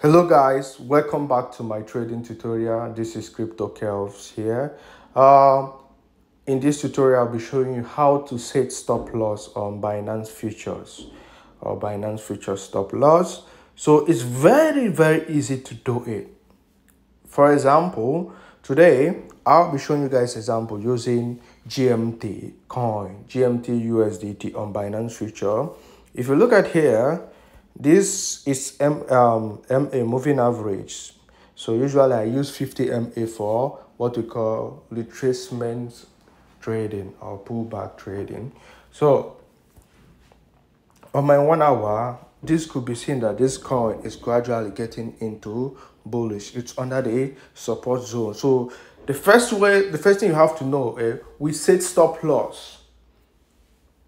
Hello guys, welcome back to my trading tutorial. This is Crypto Kelvs here. Um, in this tutorial, I'll be showing you how to set stop loss on Binance Futures or Binance Future stop loss. So it's very easy to do it. For example, today I'll be showing you guys example using GMT coin, GMT USDT on Binance Future. If you look at here, this is MA moving average. So usually I use 50 MA for what we call retracement trading or pullback trading. So on my 1 hour, this could be seen that this coin is gradually getting into bullish. It's under the support zone. So the first thing you have to know, we set stop loss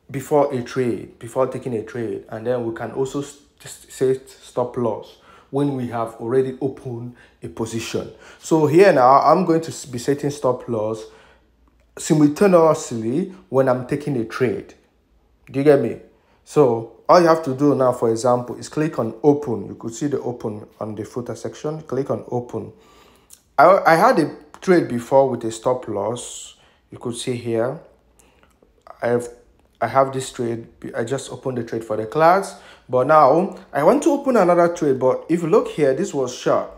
before a trade, before taking a trade, and then we can also set stop loss when we have already opened a position. So here now, I'm going to be setting stop loss simultaneously when I'm taking a trade. Do you get me? So all you have to do now, for example, is click on open. You could see the open on the footer section. Click on open. I had a trade before with a stop loss. You could see here. I have this trade. I just opened the trade for the class, but now I want to open another trade. But if you look here, this was short.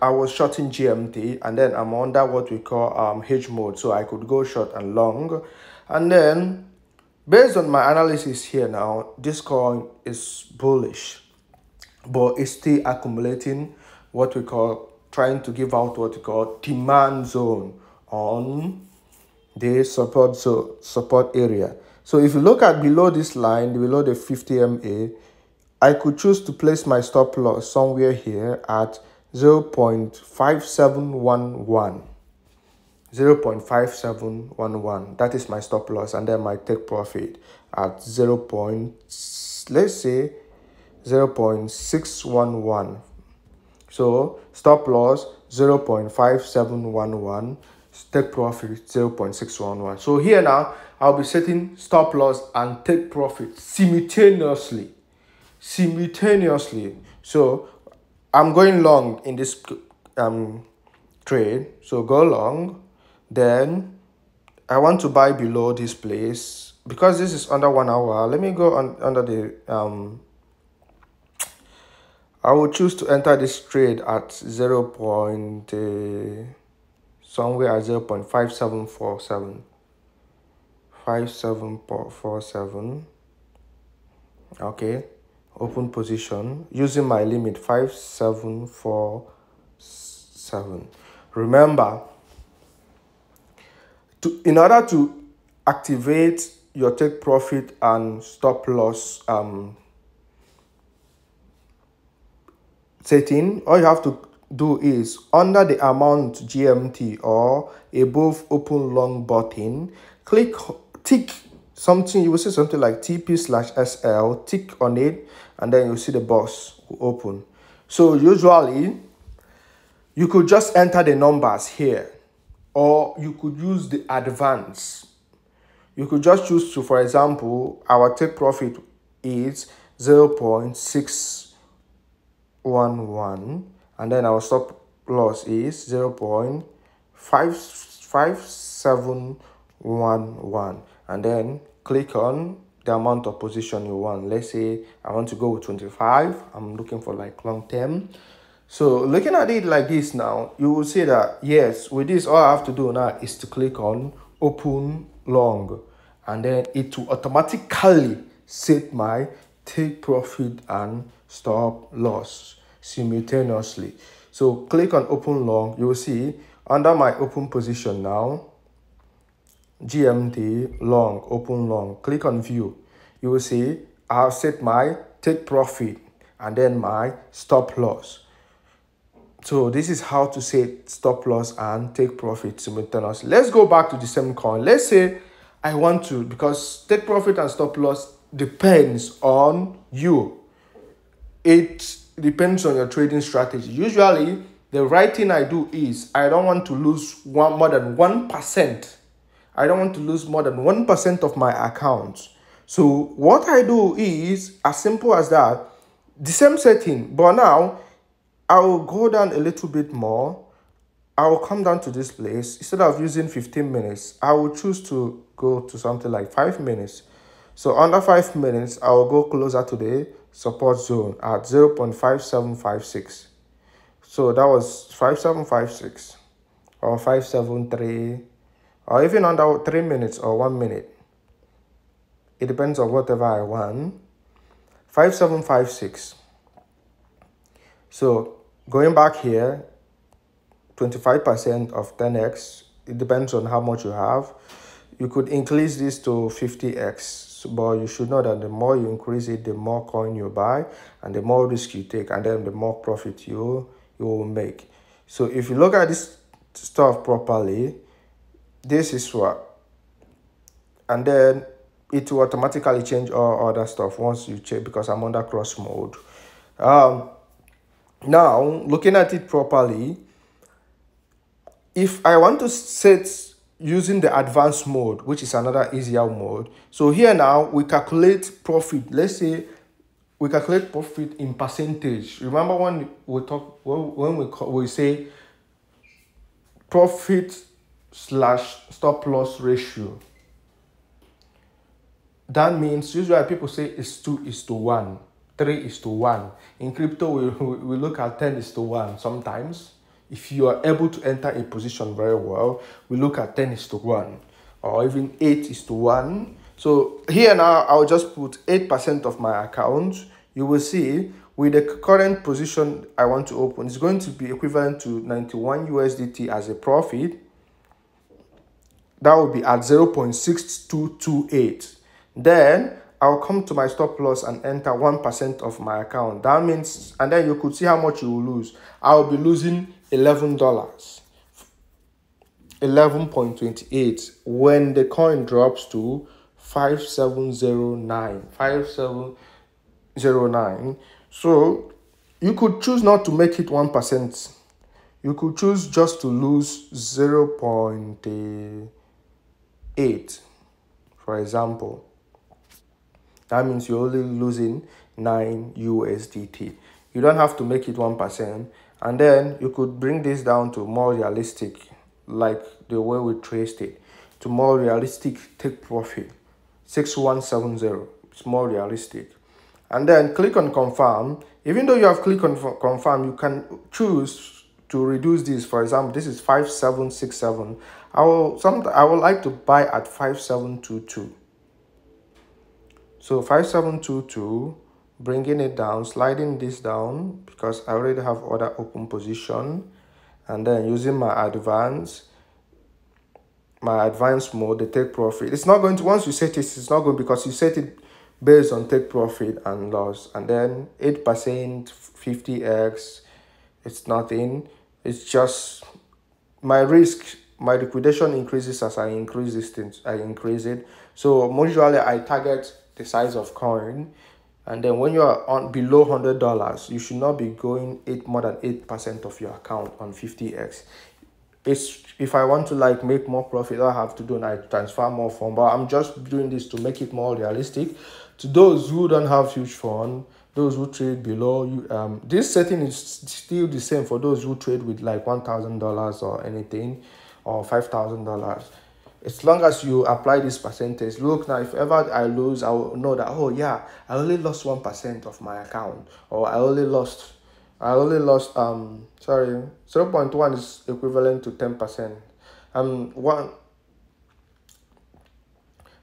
I was shorting GMT, and then I'm under what we call hedge mode, so I could go short and long. And then based on my analysis here now, this coin is bullish, but it's still accumulating what we call, trying to give out what we call demand zone on the support area. So if you look at below this line, below the 50 MA, I could choose to place my stop loss somewhere here at 0.5711. 0.5711. That is my stop loss, and then my take profit at let's say 0.611. So stop loss 0.5711, take profit 0.611. So here now I'll be setting stop loss and take profit simultaneously. So I'm going long in this trade, so go long. Then I want to buy below this place because this is under 1 hour. Let me go under the I will choose to enter this trade at somewhere at 0.5747. 5747. Okay, open position using my limit 5747. Remember, in order to activate your take profit and stop loss setting, all you have to do is under the amount GMT or above open long button, tick something. You will see something like TP/SL, tick on it, and then you'll see the box will open. So usually you could just enter the numbers here, or you could use the advance. You could just choose to, for example, our take profit is 0.611, and then our stop loss is 0.5711, and then click on the amount of position you want. Let's say I want to go with 25. I'm looking for like long term. So looking at it like this now, you will see that yes, with this, all I have to do now is to click on open long, and then it will automatically set my take profit and stop loss simultaneously. So click on open long. You will see under my open position now, GMT long, open long. Click on view. You will see I have set my take profit and then my stop loss. So this is how to set stop loss and take profit simultaneously. Let's go back to the same coin. Let's say I want to, because take profit and stop loss depends on you. It depends on your trading strategy. Usually, the right thing I do is I don't want to lose more than 1%. I don't want to lose more than 1% of my account. So what I do is as simple as that. The same setting, but now I will go down a little bit more. I will come down to this place. Instead of using 15 minutes, I will choose to go to something like 5 minutes. So under 5 minutes, I will go closer to the support zone at 0.5756. So that was 5756 or 573 or even under 3 minutes or 1 minute. It depends on whatever I want. 5756. So going back here, 25% of 10x. It depends on how much you have. You could increase this to 50x, but you should know that the more you increase it, the more coin you buy and the more risk you take, and then the more profit you will make. So if you look at this stuff properly, this is what, and then it will automatically change all other stuff once you check, because I'm under cross mode. Now looking at it properly, if I want to set using the advanced mode, which is another easier mode, so here now we calculate profit. Let's say we calculate profit in percentage. Remember when we talk, when we say profit slash stop loss ratio, that means usually people say it's 2:1, 3:1. In crypto, we look at 10:1 sometimes. If you are able to enter a position very well, we look at 10:1 or even 8:1. So here now, I'll just put 8% of my account. You will see with the current position I want to open, it's going to be equivalent to 91 USDT as a profit. That will be at 0.6228. Then I'll come to my stop loss and enter 1% of my account. That means, and then you could see how much you will lose. I'll be losing $11, 11.28 when the coin drops to 5709. So you could choose not to make it 1%. You could choose just to lose 0.8, for example. That means you're only losing 9 USDT. You don't have to make it 1%. And then you could bring this down to more realistic, like the way we traced it, to more realistic take profit. 6170. It's more realistic. And then click on confirm. Even though you have clicked on confirm, you can choose to reduce this. For example, this is 5767. I would like to buy at 5722. So 5722, bringing it down, sliding this down because I already have other open position, and then using my advanced mode, the take profit. It's not going to, once you set it, it's not going, because you set it based on take profit and loss, and then 8%, 50x, it's nothing. It's just my risk. My liquidation increases as I increase this thing. I increase it. So usually I target the size of coin, and then when you are on below $100, you should not be going more than 8% of your account on 50x. It's, if I want to like make more profit, all I have to do and I transfer more fund. But I'm just doing this to make it more realistic to those who don't have huge fund, those who trade below you. This setting is still the same for those who trade with like $1,000 or anything, or $5,000. As long as you apply this percentage, look now, if ever I lose, I will know that, oh yeah, I only lost 1% of my account, or I only lost 0.1 is equivalent to 10%.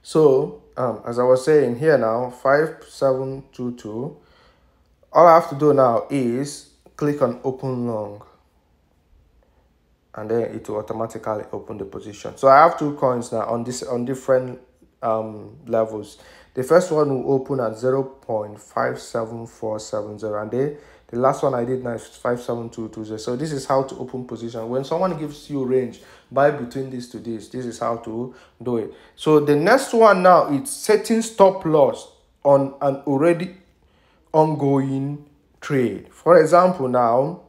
So as I was saying here now, 5722, all I have to do now is click on open long, and then it will automatically open the position. So I have two coins now on different levels. The first one will open at 0.57470, and the last one I did now is 57220. So this is how to open position. When someone gives you range, buy between this to this. This is how to do it. So the next one now is setting stop loss on an already ongoing trade. For example, now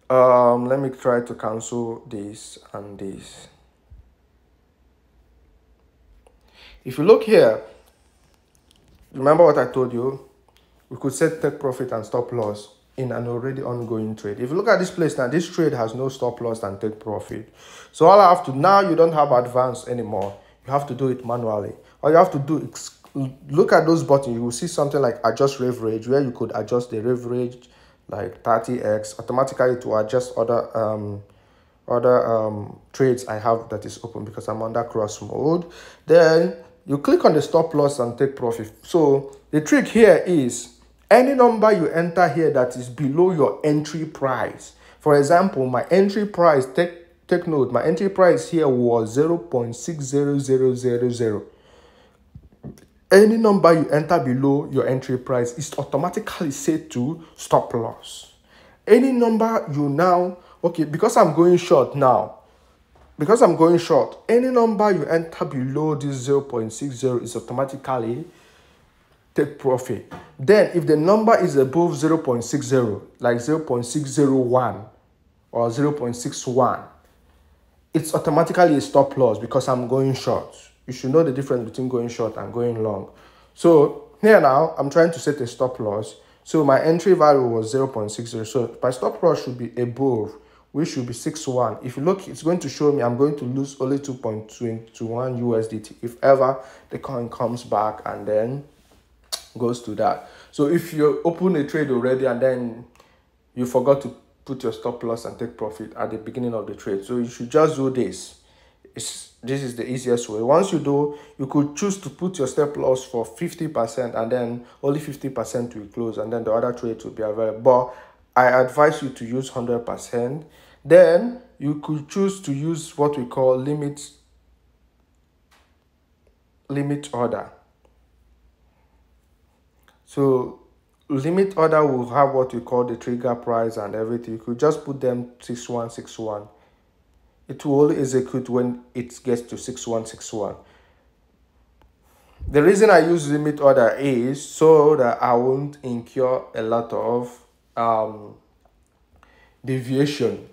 let me try to cancel this and this. If you look here, remember what I told you, we could set take profit and stop loss in an already ongoing trade. If you look at this place now, this trade has no stop loss and take profit. So all I have to, now you don't have advance anymore. You have to do it manually. All you have to do is look at those buttons. You will see something like adjust leverage, where you could adjust the leverage like 30x. Automatically to adjust other trades I have that is open because I'm under cross mode. Then you click on the stop loss and take profit. So the trick here is any number you enter here that is below your entry price. For example, my entry price, take note, my entry price here was 0.60000. Any number you enter below your entry price is automatically set to stop loss. Any number you now, okay, because I'm going short now, any number you enter below this 0.60 is automatically take profit. Then if the number is above 0.60, like 0.601 or 0.61, it's automatically a stop loss because I'm going short. You should know the difference between going short and going long. So here now, I'm trying to set a stop loss. So my entry value was 0.60. So my stop loss should be above, which should be 61. If you look, it's going to show me I'm going to lose only 2.21 USDT if ever the coin comes back and then goes to that. So if you open a trade already and then you forgot to put your stop loss and take profit at the beginning of the trade, so you should just do this. This is the easiest way. Once you do, you could choose to put your stop loss for 50% and then only 50% will close and then the other trades will be available. But I advise you to use 100%. Then you could choose to use what we call limit order. So limit order will have what we call the trigger price and everything. You could just put them 6161. It will only execute when it gets to 6161. The reason I use limit order is so that I won't incur a lot of deviation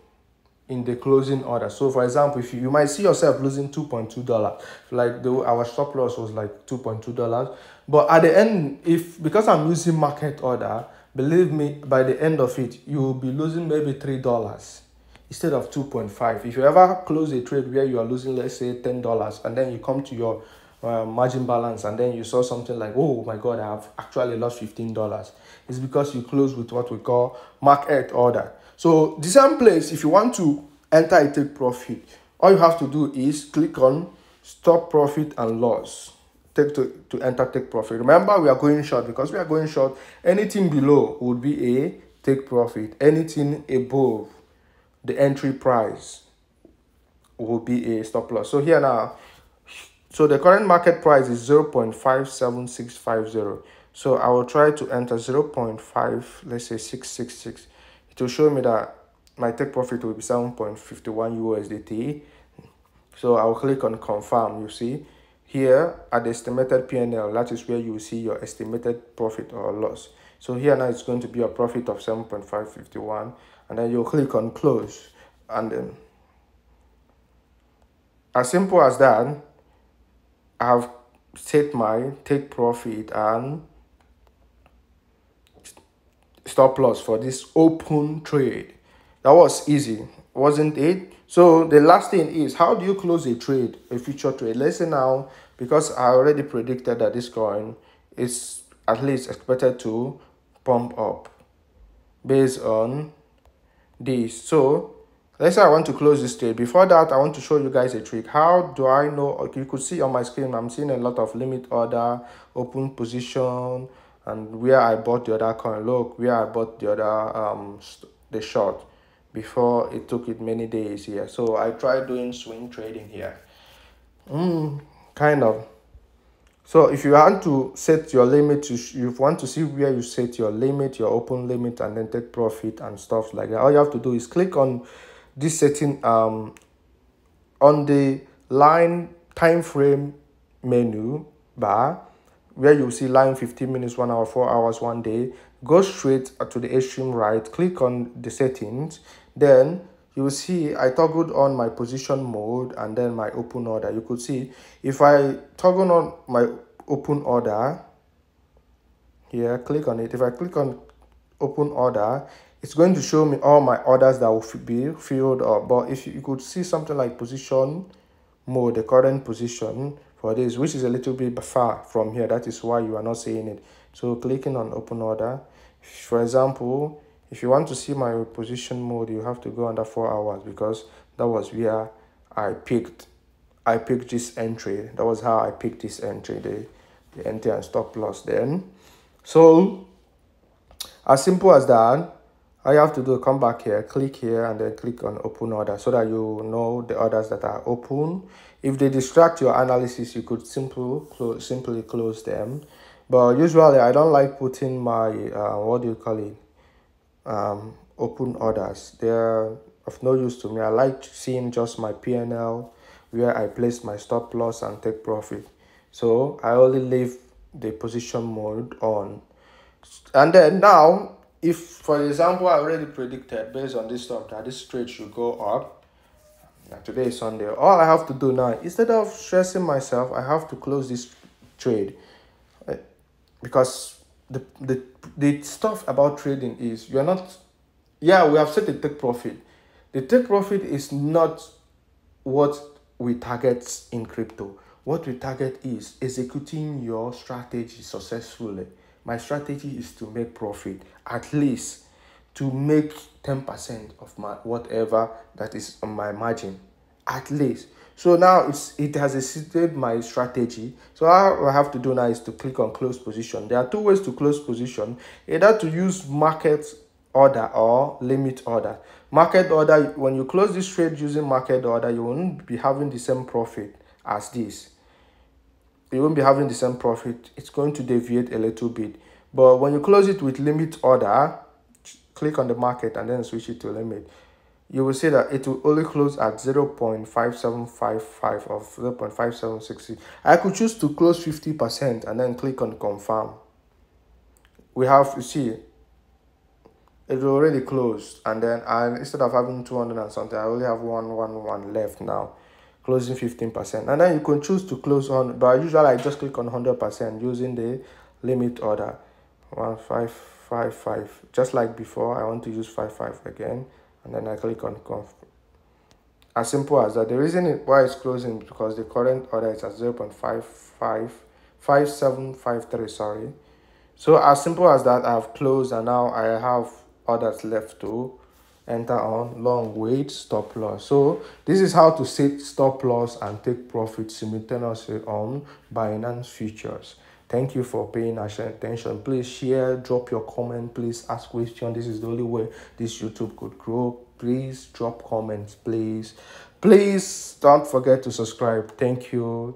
in the closing order. So for example, if you might see yourself losing $2.2, like our stop loss was like $2.2, but at the end, because I'm using market order, believe me, by the end of it, you will be losing maybe $3 instead of 2.5. If you ever close a trade where you are losing, let's say $10, and then you come to your margin balance and then you saw something like, oh my god, I have actually lost $15, it's because you close with what we call market order. So the same place, if you want to enter a take profit, all you have to do is click on stop profit and loss to enter take profit. Remember, we are going short. Because we are going short, anything below would be a take profit, anything above the entry price will be a stop loss. So here now, so the current market price is 0.57650. So I will try to enter 0.5, let's say 666. It will show me that my take profit will be 7.51 USDT. So I will click on confirm. You see here at the estimated PNL, that is where you will see your estimated profit or loss. So here now it's going to be a profit of 7.551, and then you'll click on close, and then as simple as that, I have set my take profit and stop loss for this open trade. That was easy, wasn't it? So the last thing is, how do you close a trade, a future trade? Let's say now, because I already predicted that this coin is at least expected to pump up based on this. So let's say I want to close this trade. Before that, I want to show you guys a trick. How do I know? Okay, you could see on my screen, I'm seeing a lot of limit order, open position, and where I bought the other coin. Look, where I bought the other the short before it took it many days here. So I tried doing swing trading here. Kind of. So if you want to set your limit, you want to see where you set your limit, your open limit, and then take profit and stuff like that. All you have to do is click on this setting on the line time frame menu bar, where you see line 15 minutes, 1 hour, 4 hours, 1 day. Go straight to the extreme right, click on the settings, then you will see I toggled on my position mode and then my open order. You could see if I toggle on my open order, here, click on it. If I click on open order, it's going to show me all my orders that will be filled up. But if you could see something like position mode, the current position for this, which is a little bit far from here, that is why you are not seeing it. So clicking on open order, for example, if you want to see my position mode, you have to go under 4 hours, because that was where I picked this entry. That was how I picked this entry, the entry and stop loss then. So as simple as that. All you have to do, come back here, click here, and then click on open order, so that you know the orders that are open. If they distract your analysis, you could simply close them. But usually I don't like putting my what do you call it, open orders. They're of no use to me. I like seeing just my PNL, where I place my stop loss and take profit. So I only leave the position mode on. And then now, if for example I already predicted based on this stuff that this trade should go up, now today is Sunday, all I have to do now, instead of stressing myself, I have to close this trade. Because the stuff about trading is, you're not, yeah, we have set the take profit. The take profit is not what we target in crypto. What we target is executing your strategy successfully. My strategy is to make profit, at least to make 10% of my whatever that is on my margin, at least. So now it has exceeded my strategy. So all I have to do now is to click on close position. There are two ways to close position: either to use market order or limit order. Market order, when you close this trade using market order, you won't be having the same profit as this. You won't be having the same profit. It's going to deviate a little bit. But when you close it with limit order, click on the market and then switch it to limit, you will see that it will only close at 0.5755 or 0.5760. I could choose to close 50% and then click on confirm. We have, you see, it already closed, and then instead of having 200 and something, I only have 111 left now, closing 15%. And then you can choose to close on, but usually I just click on 100% using the limit order 1555. Just like before, I want to use 55 again, and then I click on confirm. As simple as that. The reason why it's closing is because the current order is at 0.5753, sorry. So as simple as that, I've closed, and now I have orders left to enter on long wait stop loss. So this is how to set stop loss and take profit simultaneously on Binance Futures. Thank you for paying attention. Please share, drop your comment, please ask questions. This is the only way this YouTube could grow. Please drop comments, please don't forget to subscribe. Thank you.